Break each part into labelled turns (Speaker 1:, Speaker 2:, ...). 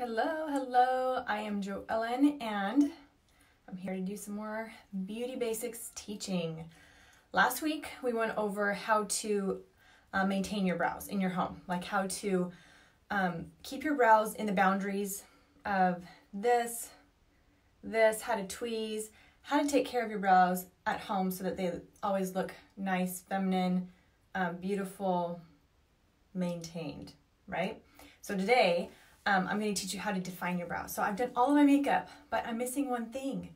Speaker 1: Hello, I am JoEllen and I'm here to do some more beauty basics teaching. Last week we went over how to maintain your brows in your home, like how to keep your brows in the boundaries of this, how to tweeze, how to take care of your brows at home so that they always look nice, feminine, beautiful, maintained, right? So today, I'm going to teach you how to define your brows. So I've done all of my makeup, but I'm missing one thing.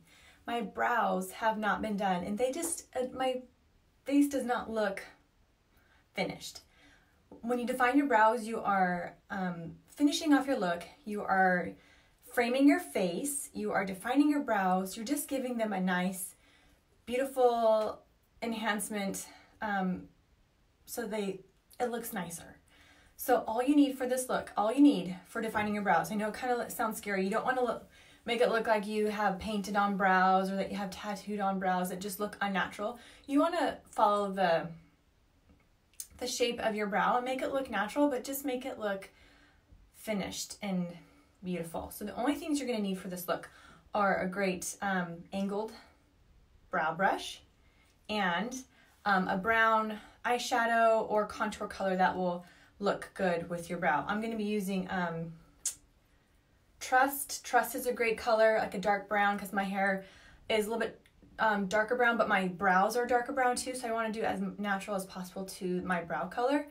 Speaker 1: My brows have not been done, and they just, my face does not look finished. When you define your brows, you are finishing off your look, you are framing your face, you are defining your brows, you're just giving them a nice, beautiful enhancement so it looks nicer. So all you need for this look, all you need for defining your brows, I know it kind of sounds scary. You don't want to make it look like you have painted on brows or that you have tattooed on brows that just look unnatural. You want to follow the shape of your brow and make it look natural, but just make it look finished and beautiful. So the only things you're going to need for this look are a great angled brow brush and a brown eyeshadow or contour color that will look good with your brow. I'm going to be using Trust. Trust is a great color, like a dark brown, because my hair is a little bit darker brown, but my brows are darker brown too, so I want to do as natural as possible to my brow color.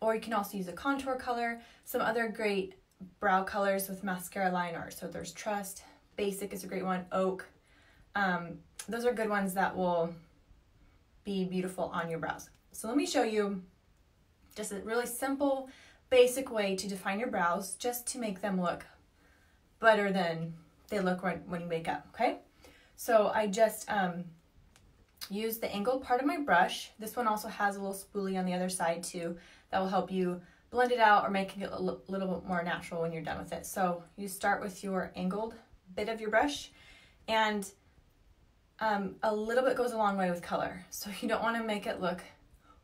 Speaker 1: Or you can also use a contour color. Some other great brow colors with mascara liner. So there's Trust, Basic is a great one, Oak. Those are good ones that will be beautiful on your brows. So let me show you just a really simple, basic way to define your brows, just to make them look better than they look when you wake up, okay? So I just used the angled part of my brush. This one also has a little spoolie on the other side too that will help you blend it out or make it a little bit more natural when you're done with it. So you start with your angled bit of your brush, and a little bit goes a long way with color. So you don't want to make it look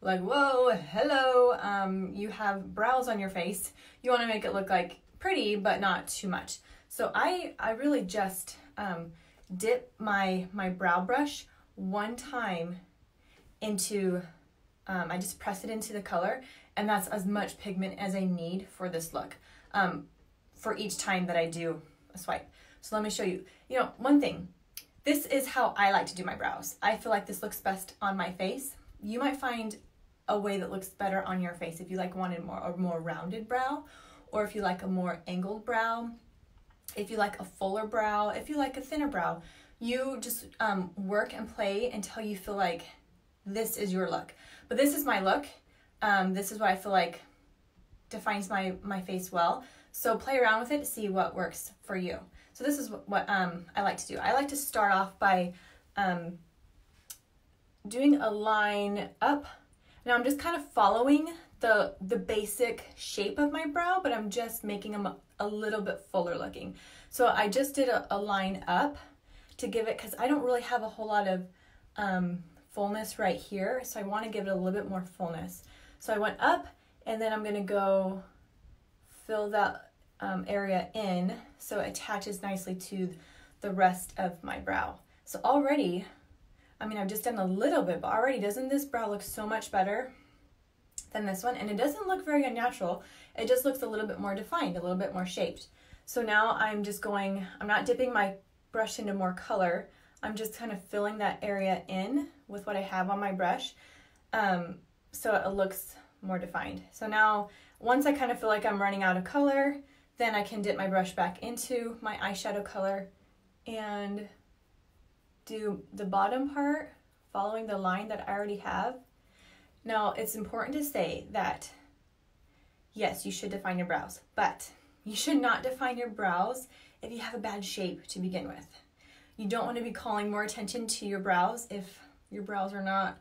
Speaker 1: like, whoa, hello, you have brows on your face. You want to make it look like pretty, but not too much. So I really just dip my brow brush one time into, I just press it into the color, and that's as much pigment as I need for this look, for each time that I do a swipe. So let me show you, one thing. This is how I like to do my brows. I feel like this looks best on my face. You might find a way that looks better on your face if you wanted a more rounded brow, or if you like a more angled brow, if you like a fuller brow, if you like a thinner brow. You just work and play until you feel like this is your look. But this is my look. This is what I feel like defines my face well. So play around with it to see what works for you. So this is what I like to do. I like to start off by doing a line up. Now I'm just kind of following the basic shape of my brow, but I'm just making them a little bit fuller looking. So I just did a line up to give it, because I don't really have a whole lot of fullness right here, so I want to give it a little bit more fullness. So I went up, and then I'm going to go fill that area in so it attaches nicely to the rest of my brow. So already, I've just done a little bit, but already doesn't this brow look so much better than this one? And it doesn't look very unnatural. It just looks a little bit more defined, a little bit more shaped. So now I'm not dipping my brush into more color. I'm just kind of filling that area in with what I have on my brush, so it looks more defined. So now, once I kind of feel like I'm running out of color, then I can dip my brush back into my eyeshadow color and do the bottom part, following the line that I already have. Now, it's important to say that, yes, you should define your brows, but you should not define your brows if you have a bad shape to begin with. You don't want to be calling more attention to your brows if your brows are not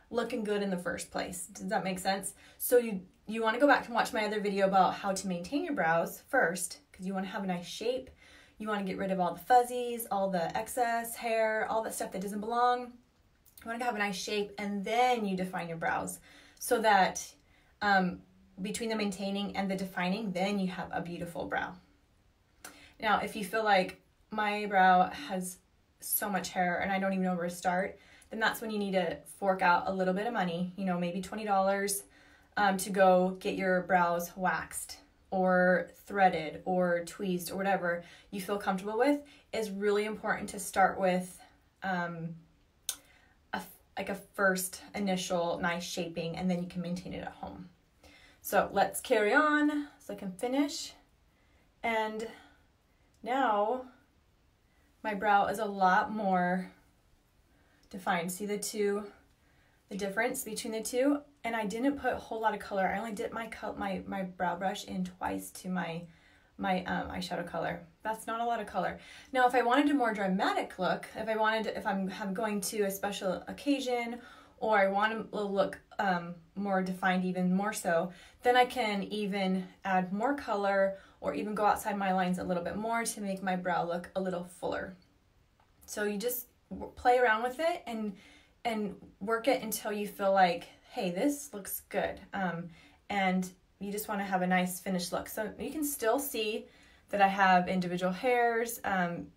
Speaker 1: looking good in the first place. Does that make sense? So you want to go back and watch my other video about how to maintain your brows first, because you want to have a nice shape. You want to get rid of all the fuzzies, all the excess hair, all that stuff that doesn't belong. You want to have a nice shape, and then you define your brows so that between the maintaining and the defining, then you have a beautiful brow. Now, if you feel like my brow has so much hair and I don't even know where to start, then that's when you need to fork out a little bit of money, you know, maybe $20 to go get your brows waxed or threaded or tweezed or whatever you feel comfortable with. Is really important to start with a first initial nice shaping, and then you can maintain it at home. So let's carry on so I can finish. And now my brow is a lot more defined. See the difference between the two? And I didn't put a whole lot of color. I only dipped my brow brush in twice to my eyeshadow color. That's not a lot of color. Now, if I wanted a more dramatic look, if I'm going to a special occasion, or I want to look more defined even more so, then I can even add more color or even go outside my lines a little bit more to make my brow look a little fuller. So you just play around with it and work it until you feel like, hey, this looks good. And you just want to have a nice finished look. So you can still see that I have individual hairs.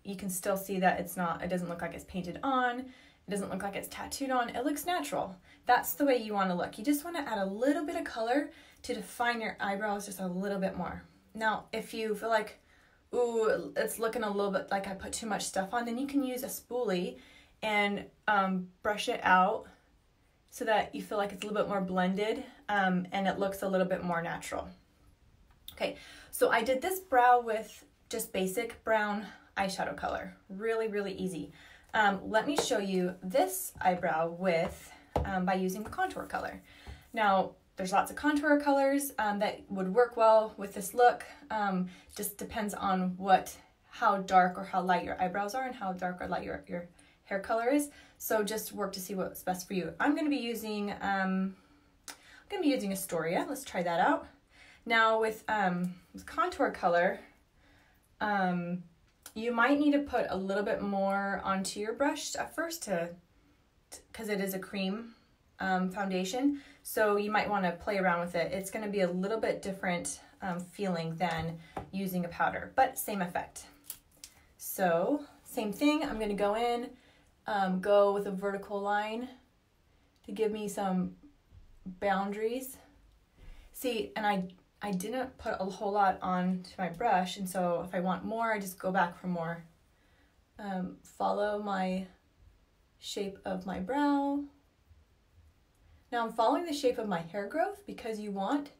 Speaker 1: You can still see that it doesn't look like it's painted on. It doesn't look like it's tattooed on. It looks natural. That's the way you want to look. You just want to add a little bit of color to define your eyebrows just a little bit more. Now, if you feel like, ooh, it's looking a little bit like I put too much stuff on, then you can use a spoolie and brush it out so that you feel like it's a little bit more blended and it looks a little bit more natural. Okay, so I did this brow with just basic brown eyeshadow color. Really, really easy. Let me show you this eyebrow with by using the contour color. Now, there's lots of contour colors that would work well with this look. Just depends on how dark or how light your eyebrows are and how dark or light your hair color is. So just work to see what's best for you. I'm going to be using Astoria. Let's try that out. Now with contour color, you might need to put a little bit more onto your brush at first because it is a cream foundation. So you might want to play around with it. It's going to be a little bit different feeling than using a powder, but same effect. So same thing, I'm going to go in, go with a vertical line to give me some boundaries. See, and I didn't put a whole lot onto my brush, and so if I want more, I just go back for more. Follow my shape of my brow. Now I'm following the shape of my hair growth because you want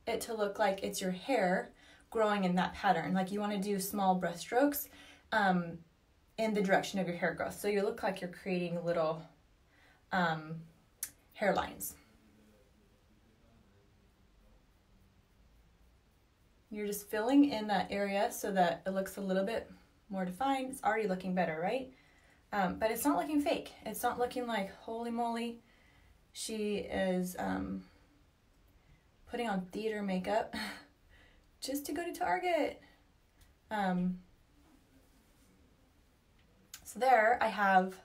Speaker 1: it to look like it's your hair growing in that pattern. Like you want to do small brush strokes in the direction of your hair growth. So you look like you're creating little hairlines. You're just filling in that area so that it looks a little bit more defined. It's already looking better, right? But it's not looking fake. It's not looking like, holy moly, she is putting on theater makeup just to go to Target. So there I have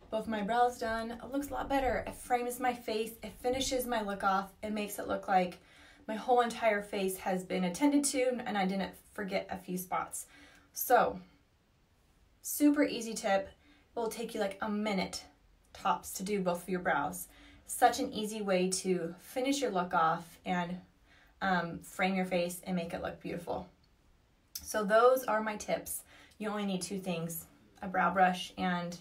Speaker 1: both my brows done. It looks a lot better. It frames my face. It finishes my look off. It makes it look like my whole entire face has been attended to and I didn't forget a few spots. So, super easy tip. It will take you like a minute tops to do both of your brows. Such an easy way to finish your look off and frame your face and make it look beautiful. So those are my tips. You only need two things, a brow brush and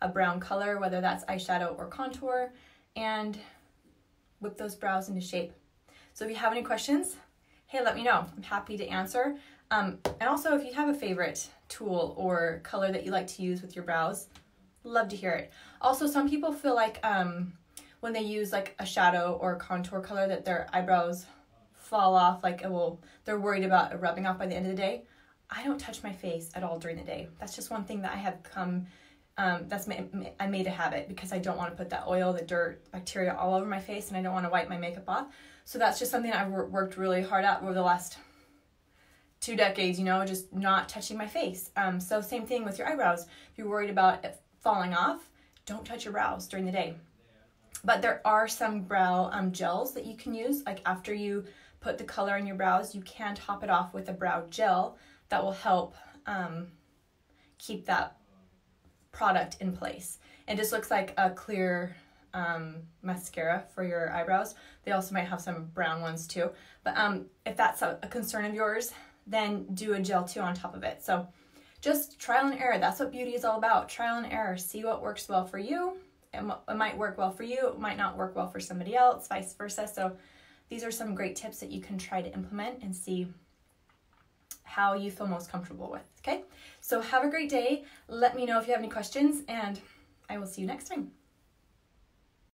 Speaker 1: a brown color, whether that's eyeshadow or contour, and whip those brows into shape. So if you have any questions, hey, let me know. I'm happy to answer. And also, if you have a favorite tool or color that you like to use with your brows, love to hear it. Also, some people feel like when they use like a shadow or contour color that their eyebrows fall off, like they're worried about it rubbing off by the end of the day. I don't touch my face at all during the day. That's just one thing that I have I made a habit because I don't want to put that oil, the dirt, bacteria all over my face, and I don't want to wipe my makeup off. So that's just something I've worked really hard at over the last 2 decades, just not touching my face. So same thing with your eyebrows. If you're worried about it falling off, don't touch your brows during the day. But there are some brow gels that you can use. Like after you put the color in your brows, you can top it off with a brow gel that will help keep that product in place. It just looks like a clear mascara for your eyebrows. They also might have some brown ones too. But if that's a concern of yours, then do a gel too on top of it. So just trial and error. That's what beauty is all about. Trial and error. See what works well for you. It might work well for you. It might not work well for somebody else, vice versa. So these are some great tips that you can try to implement and see how you feel most comfortable with. Okay? So have a great day. Let me know if you have any questions, and I will see you next time.